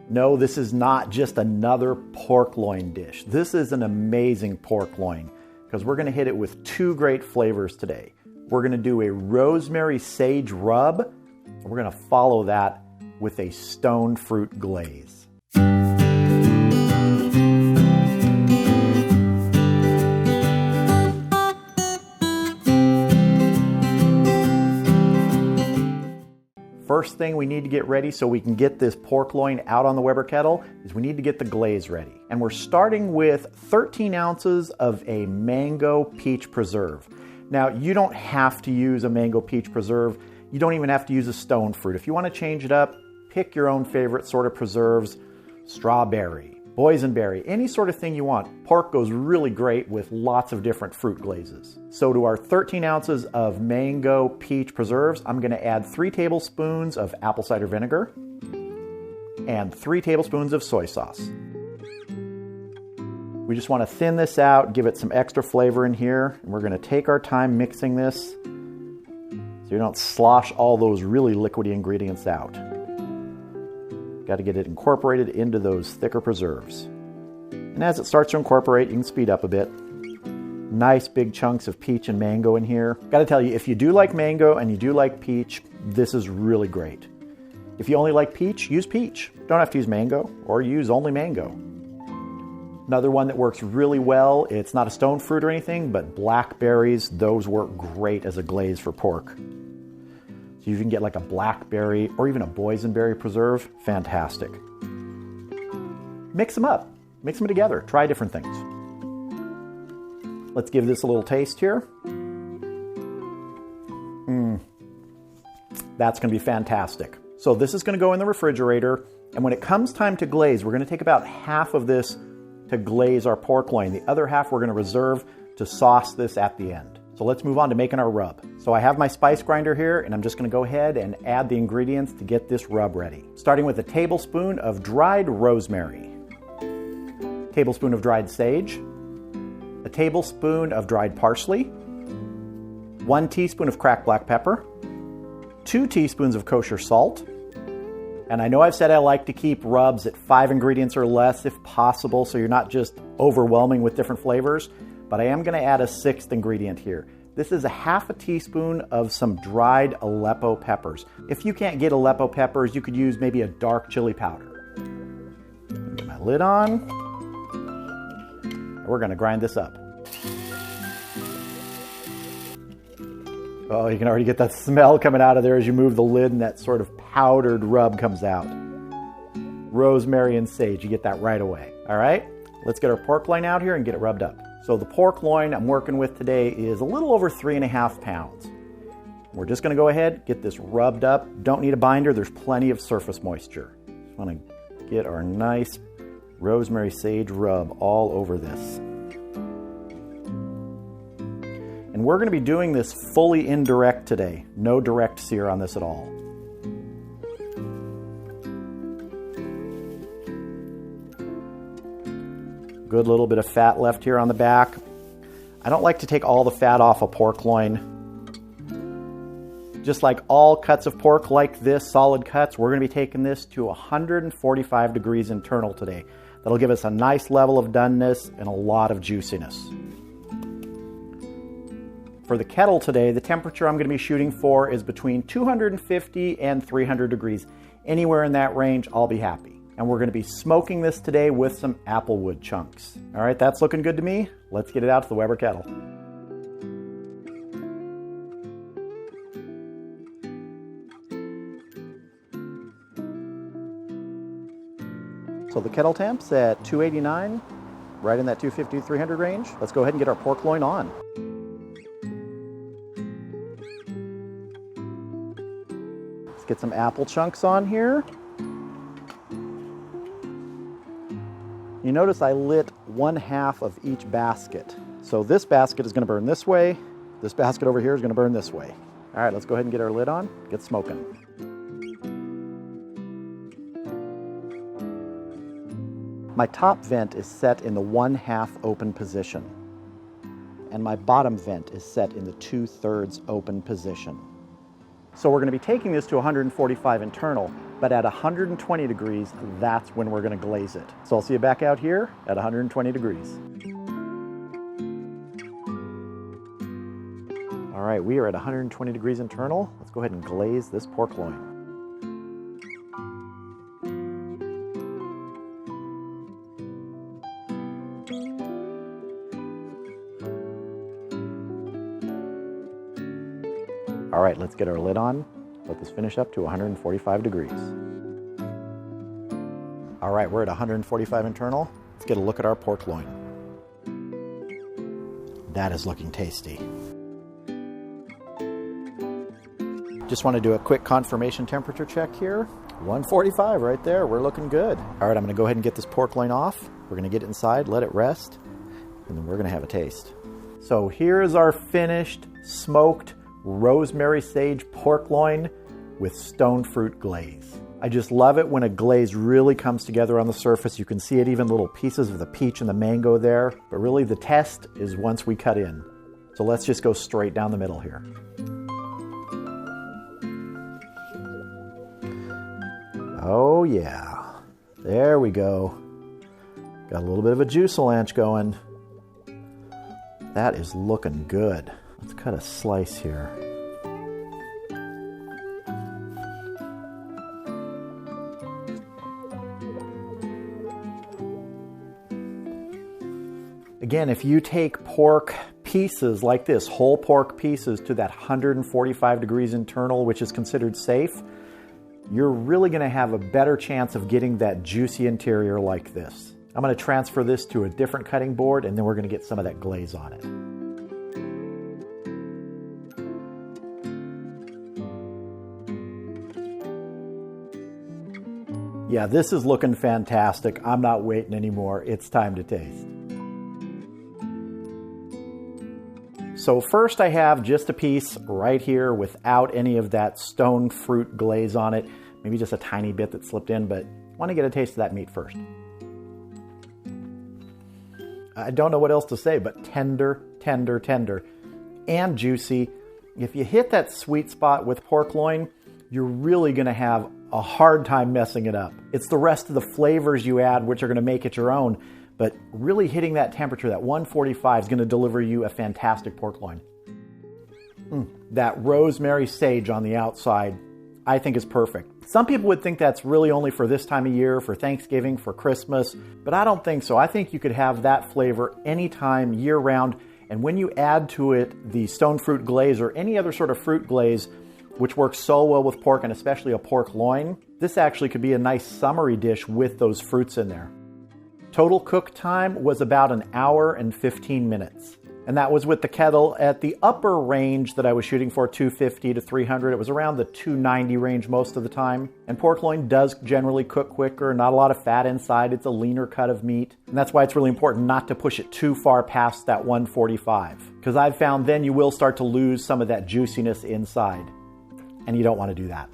No, this is not just another pork loin dish. This is an amazing pork loin because we're going to hit it with two great flavors today. We're going to do a rosemary sage rub, and we're going to follow that with a stone fruit glaze. First thing we need to get ready so we can get this pork loin out on the Weber kettle is we need to get the glaze ready. And we're starting with 13 ounces of a mango peach preserve. Now, you don't have to use a mango peach preserve. You don't even have to use a stone fruit. If you want to change it up, pick your own favorite sort of preserves, strawberry, boysenberry, any sort of thing you want. Pork goes really great with lots of different fruit glazes. So to our 13 ounces of mango peach preserves, I'm going to add 3 tablespoons of apple cider vinegar and 3 tablespoons of soy sauce. We just want to thin this out, give it some extra flavor in here, and we're going to take our time mixing this so you don't slosh all those really liquidy ingredients out. Got to get it incorporated into those thicker preserves. And as it starts to incorporate, you can speed up a bit. Nice big chunks of peach and mango in here. Got to tell you, if you do like mango and you do like peach, this is really great. If you only like peach, use peach. Don't have to use mango, or use only mango. Another one that works really well, it's not a stone fruit or anything, but blackberries, those work great as a glaze for pork. So you can get like a blackberry or even a boysenberry preserve, fantastic. Mix them up, mix them together, try different things. Let's give this a little taste here. That's going to be fantastic. So this is going to go in the refrigerator, and when it comes time to glaze, we're going to take about half of this to glaze our pork loin. The other half we're going to reserve to sauce this at the end. So let's move on to making our rub. So I have my spice grinder here, and I'm just going to go ahead and add the ingredients to get this rub ready. Starting with a tablespoon of dried rosemary, a tablespoon of dried sage, a tablespoon of dried parsley, 1 teaspoon of cracked black pepper, 2 teaspoons of kosher salt. And I know I've said I like to keep rubs at 5 ingredients or less if possible, so you're not just overwhelming with different flavors, but I am going to add a 6th ingredient here. This is a half a teaspoon of some dried Aleppo peppers. If you can't get Aleppo peppers, you could use maybe a dark chili powder. Get my lid on. We're going to grind this up. Oh, you can already get that smell coming out of there as you move the lid and that sort of powdered rub comes out. Rosemary and sage, you get that right away. All right, let's get our pork loin out here and get it rubbed up. So the pork loin I'm working with today is a little over 3.5 pounds. We're just going to go ahead, get this rubbed up. Don't need a binder, there's plenty of surface moisture. Just want to get our nice rosemary sage rub all over this. And we're going to be doing this fully indirect today. No direct sear on this at all. Good little bit of fat left here on the back. I don't like to take all the fat off a pork loin. Just like all cuts of pork like this, solid cuts, we're going to be taking this to 145 degrees internal today. That'll give us a nice level of doneness and a lot of juiciness. For the kettle today, the temperature I'm going to be shooting for is between 250 and 300 degrees. Anywhere in that range, I'll be happy. And we're going to be smoking this today with some applewood chunks. All right, that's looking good to me. Let's get it out to the Weber kettle. So the kettle temp's at 289, right in that 250 to 300 range. Let's go ahead and get our pork loin on. Let's get some apple chunks on here. You notice I lit 1/2 of each basket. So this basket is going to burn this way. This basket over here is going to burn this way. All right, let's go ahead and get our lid on, get smoking. My top vent is set in the 1/2 open position, and my bottom vent is set in the 2/3 open position. So we're going to be taking this to 145 internal. but at 120 degrees, that's when we're gonna glaze it. So I'll see you back out here at 120 degrees. All right, we are at 120 degrees internal. Let's go ahead and glaze this pork loin. All right, let's get our lid on. Let this finish up to 145 degrees. All right, we're at 145 internal. Let's get a look at our pork loin. That is looking tasty. Just want to do a quick confirmation temperature check here. 145 right there, we're looking good. All right, I'm gonna go ahead and get this pork loin off. We're gonna get it inside, let it rest, and then we're gonna have a taste. So here's our finished smoked Rosemary Sage Pork Loin with Stone Fruit Glaze. I just love it when a glaze really comes together on the surface. You can see it, even little pieces of the peach and the mango there. But really the test is once we cut in. So let's just go straight down the middle here. Oh yeah, there we go. Got a little bit of a juice-a-lanch going. That is looking good. Let's cut a slice here. Again, if you take pork pieces like this, whole pork pieces, to that 145 degrees internal, which is considered safe, you're really gonna have a better chance of getting that juicy interior like this. I'm gonna transfer this to a different cutting board, and then we're gonna get some of that glaze on it. Yeah, this is looking fantastic. I'm not waiting anymore. It's time to taste. So first I have just a piece right here without any of that stone fruit glaze on it. Maybe just a tiny bit that slipped in, but I want to get a taste of that meat first. I don't know what else to say, but tender, tender, tender, and juicy. If you hit that sweet spot with pork loin, you're really gonna have a hard time messing it up. It's the rest of the flavors you add which are gonna make it your own, but really hitting that temperature, that 145, is gonna deliver you a fantastic pork loin. That rosemary sage on the outside, I think is perfect. Some people would think that's really only for this time of year, for Thanksgiving, for Christmas, but I don't think so. I think you could have that flavor anytime, year round, and when you add to it the stone fruit glaze or any other sort of fruit glaze, which works so well with pork and especially a pork loin, this actually could be a nice summery dish with those fruits in there. Total cook time was about 1 hour and 15 minutes. And that was with the kettle at the upper range that I was shooting for, 250 to 300. It was around the 290 range most of the time. And pork loin does generally cook quicker, not a lot of fat inside. It's a leaner cut of meat. And that's why it's really important not to push it too far past that 145. Because I've found then you will start to lose some of that juiciness inside. And you don't want to do that.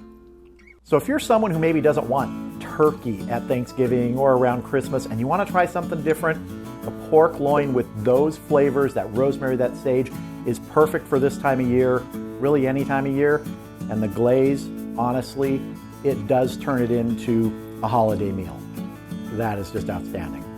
So if you're someone who maybe doesn't want turkey at Thanksgiving or around Christmas and you want to try something different, a pork loin with those flavors, that rosemary, that sage, is perfect for this time of year, really any time of year. And the glaze, honestly, it does turn it into a holiday meal. That is just outstanding.